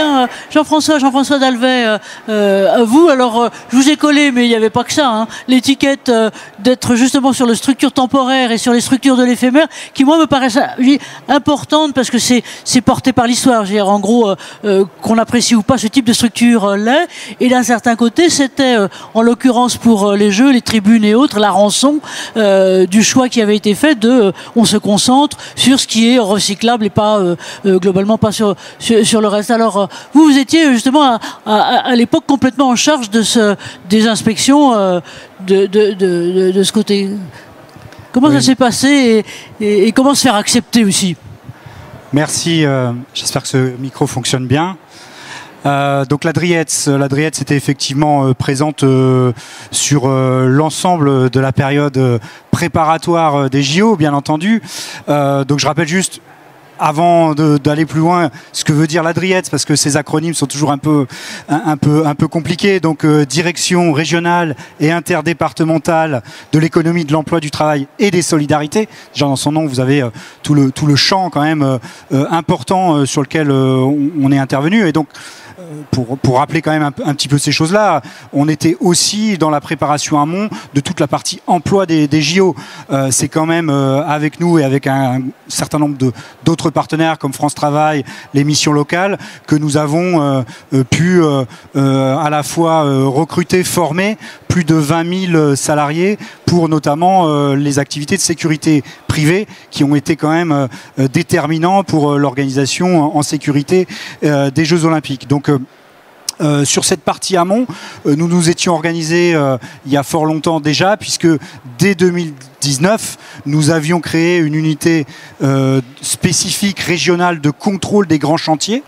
bien, Jean-François Dalvet, vous, alors, je vous ai collé, mais il n'y avait pas que ça, hein, l'étiquette d'être justement sur les structures temporaires et sur les structures de l'éphémère, qui, moi, me paraissent importantes parce que c'est porté par l'histoire. Je veux dire, en gros, qu'on apprécie ou pas ce type de structure-là. Et d'un certain côté, c'était, en l'occurrence pour les jeux, les tribunes et autres, la rançon du choix qui avait été fait de on se concentre sur ce qui est recyclable et pas globalement pas sur le reste. Alors vous étiez justement à l'époque complètement en charge des inspections de ce côté. Comment ça s'est passé et comment se faire accepter aussi? Merci, j'espère que ce micro fonctionne bien. Donc la Drietz était effectivement présente sur l'ensemble de la période préparatoire des JO, bien entendu. Donc je rappelle juste, avant d'aller plus loin, ce que veut dire la Drietz, parce que ces acronymes sont toujours un peu compliqués. Donc direction régionale et interdépartementale de l'économie, de l'emploi, du travail et des solidarités. Déjà dans son nom, vous avez tout le champ quand même important sur lequel on est intervenu. Et donc pour rappeler quand même un petit peu ces choses-là, on était aussi dans la préparation amont de toute la partie emploi des JO. C'est quand même avec nous et avec un certain nombre d'autres partenaires comme France Travail, les missions locales, que nous avons pu à la fois recruter, former plus de 20 000 salariés pour notamment les activités de sécurité privée qui ont été quand même déterminants pour l'organisation en sécurité des Jeux Olympiques. Donc sur cette partie amont, nous nous étions organisés il y a fort longtemps déjà, puisque dès 2019, nous avions créé une unité spécifique régionale de contrôle des grands chantiers.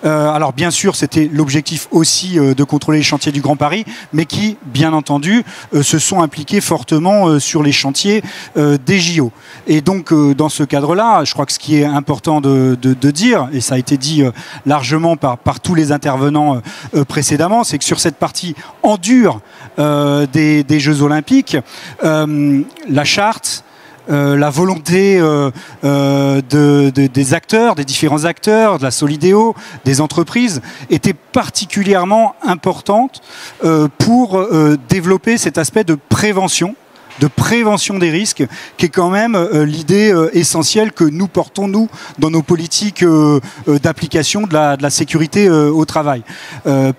Alors bien sûr, c'était l'objectif aussi de contrôler les chantiers du Grand Paris, mais qui, bien entendu, se sont impliqués fortement sur les chantiers des JO. Et donc, dans ce cadre-là, je crois que ce qui est important de dire, et ça a été dit largement par tous les intervenants précédemment, c'est que sur cette partie en dur des Jeux Olympiques, la charte, la volonté des acteurs, des différents acteurs, de la Solidéo, des entreprises, était particulièrement importante pour développer cet aspect de prévention des risques, qui est quand même l'idée essentielle que nous portons, nous, dans nos politiques d'application de la sécurité au travail.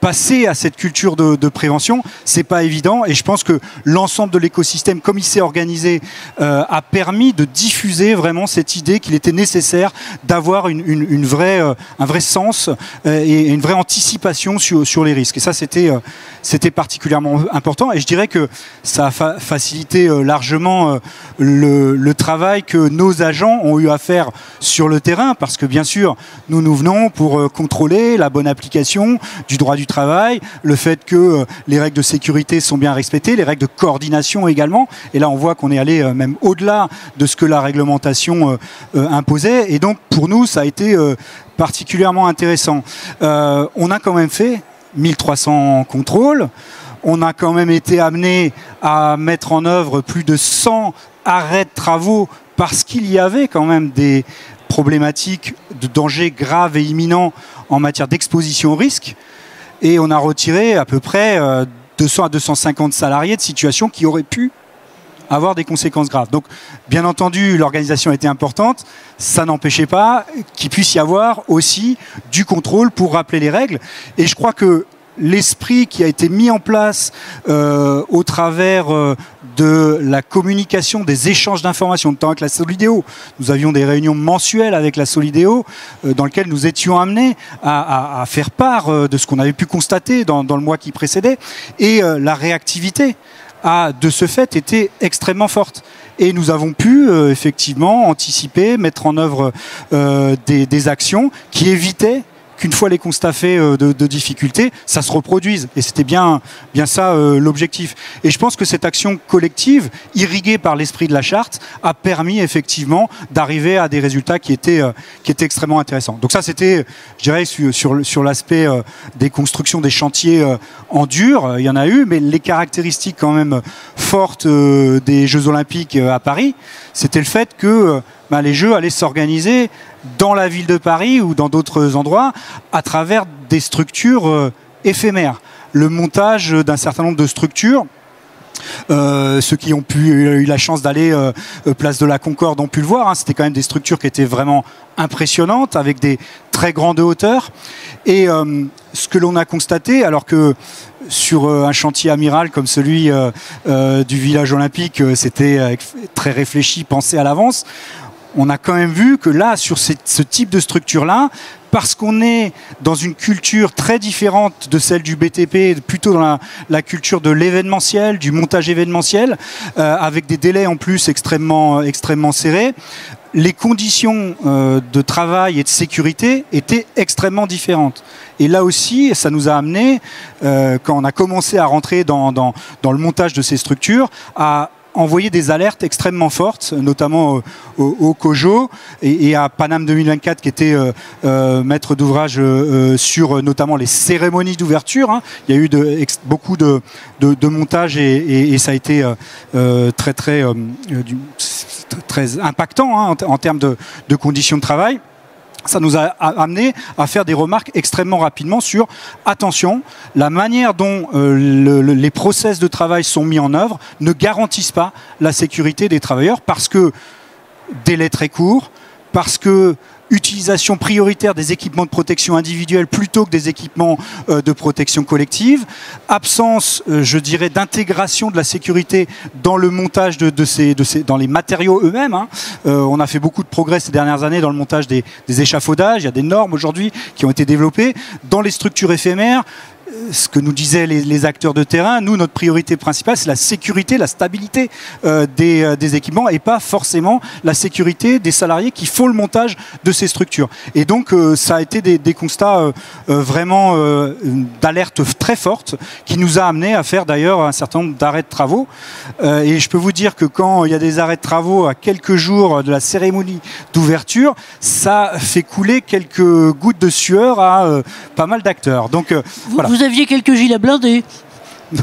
Passer à cette culture de prévention, c'est pas évident, et je pense que l'ensemble de l'écosystème, comme il s'est organisé, a permis de diffuser vraiment cette idée qu'il était nécessaire d'avoir un vrai sens et une vraie anticipation sur les risques. Et ça, c'était particulièrement important, et je dirais que ça a facilité largement le travail que nos agents ont eu à faire sur le terrain, parce que bien sûr nous venons pour contrôler la bonne application du droit du travail, le fait que les règles de sécurité sont bien respectées, les règles de coordination également, et là on voit qu'on est allé même au-delà de ce que la réglementation imposait, et donc pour nous ça a été particulièrement intéressant. On a quand même fait 1300 contrôles. On a quand même été amené à mettre en œuvre plus de 100 arrêts de travaux parce qu'il y avait quand même des problématiques de danger graves et imminents en matière d'exposition au risque. Et on a retiré à peu près 200 à 250 salariés de situations qui auraient pu avoir des conséquences graves. Donc, bien entendu, l'organisation était importante. Ça n'empêchait pas qu'il puisse y avoir aussi du contrôle pour rappeler les règles. Et je crois que l'esprit qui a été mis en place au travers de la communication, des échanges d'informations, notamment avec la Solidéo. Nous avions des réunions mensuelles avec la Solidéo dans lesquelles nous étions amenés à faire part de ce qu'on avait pu constater dans le mois qui précédait. Et la réactivité a, de ce fait, été extrêmement forte. Et nous avons pu effectivement anticiper, mettre en œuvre des actions qui évitaient qu'une fois les constats faits de difficultés, ça se reproduise. Et c'était bien ça l'objectif. Et je pense que cette action collective, irriguée par l'esprit de la charte, a permis effectivement d'arriver à des résultats qui étaient extrêmement intéressants. Donc ça, c'était, je dirais, sur l'aspect des constructions des chantiers en dur, il y en a eu, mais les caractéristiques quand même fortes des Jeux Olympiques à Paris, c'était le fait que les jeux allaient s'organiser dans la ville de Paris ou dans d'autres endroits à travers des structures éphémères. Le montage d'un certain nombre de structures. Ceux qui ont eu la chance d'aller place de la Concorde ont pu le voir, hein, c'était quand même des structures qui étaient vraiment impressionnantes avec des très grandes hauteurs. Et ce que l'on a constaté, alors que sur un chantier amiral comme celui du village olympique, c'était très réfléchi, pensé à l'avance, on a quand même vu que là, sur ce type de structure-là, parce qu'on est dans une culture très différente de celle du BTP, plutôt dans la culture de l'événementiel, du montage événementiel, avec des délais en plus extrêmement serrés, les conditions de travail et de sécurité étaient extrêmement différentes. Et là aussi, ça nous a amené, quand on a commencé à rentrer dans le montage de ces structures, à envoyer des alertes extrêmement fortes, notamment au COJO et à Paname 2024 qui était maître d'ouvrage sur notamment les cérémonies d'ouverture. Hein. Il y a eu beaucoup de montage et ça a été très impactant, hein, en termes de conditions de travail. Ça nous a amené à faire des remarques extrêmement rapidement sur, attention, la manière dont les process de travail sont mis en œuvre ne garantissent pas la sécurité des travailleurs parce que délai très court, parce que utilisation prioritaire des équipements de protection individuelle plutôt que des équipements de protection collective, absence, je dirais, d'intégration de la sécurité dans le montage dans les matériaux eux-mêmes. Hein. On a fait beaucoup de progrès ces dernières années dans le montage des échafaudages. Il y a des normes aujourd'hui qui ont été développées. Dans les structures éphémères, ce que nous disaient les acteurs de terrain, nous, notre priorité principale, c'est la sécurité, la stabilité des équipements et pas forcément la sécurité des salariés qui font le montage de ces structures. Et donc, ça a été des constats vraiment d'alerte très forte qui nous a amené à faire d'ailleurs un certain nombre d'arrêts de travaux. Et je peux vous dire que quand il y a des arrêts de travaux à quelques jours de la cérémonie d'ouverture, ça fait couler quelques gouttes de sueur à pas mal d'acteurs. Donc, voilà. Vous aviez quelques gilets blindés.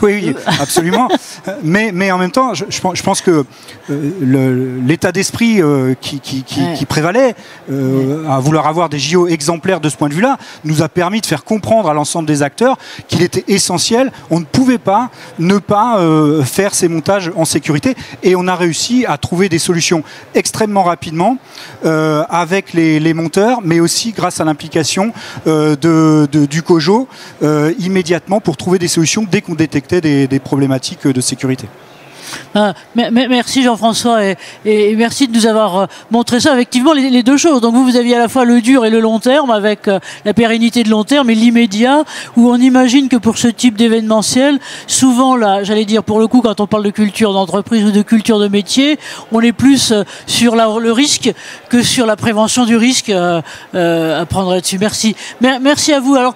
Oui, absolument. Mais en même temps, je pense que l'état d'esprit qui prévalait, à vouloir avoir des JO exemplaires de ce point de vue-là, nous a permis de faire comprendre à l'ensemble des acteurs qu'il était essentiel. On ne pouvait pas ne pas faire ces montages en sécurité. Et on a réussi à trouver des solutions extrêmement rapidement avec les monteurs, mais aussi grâce à l'implication du COJO immédiatement pour trouver des solutions dès qu'on détectait des problématiques de sécurité. Merci Jean-François et merci de nous avoir montré ça. Effectivement, les deux choses. Donc vous aviez à la fois le dur et le long terme avec la pérennité de long terme et l'immédiat où on imagine que pour ce type d'événementiel, souvent là, j'allais dire pour le coup, quand on parle de culture d'entreprise ou de culture de métier, on est plus sur le risque que sur la prévention du risque à prendre là-dessus. Merci à vous. Alors,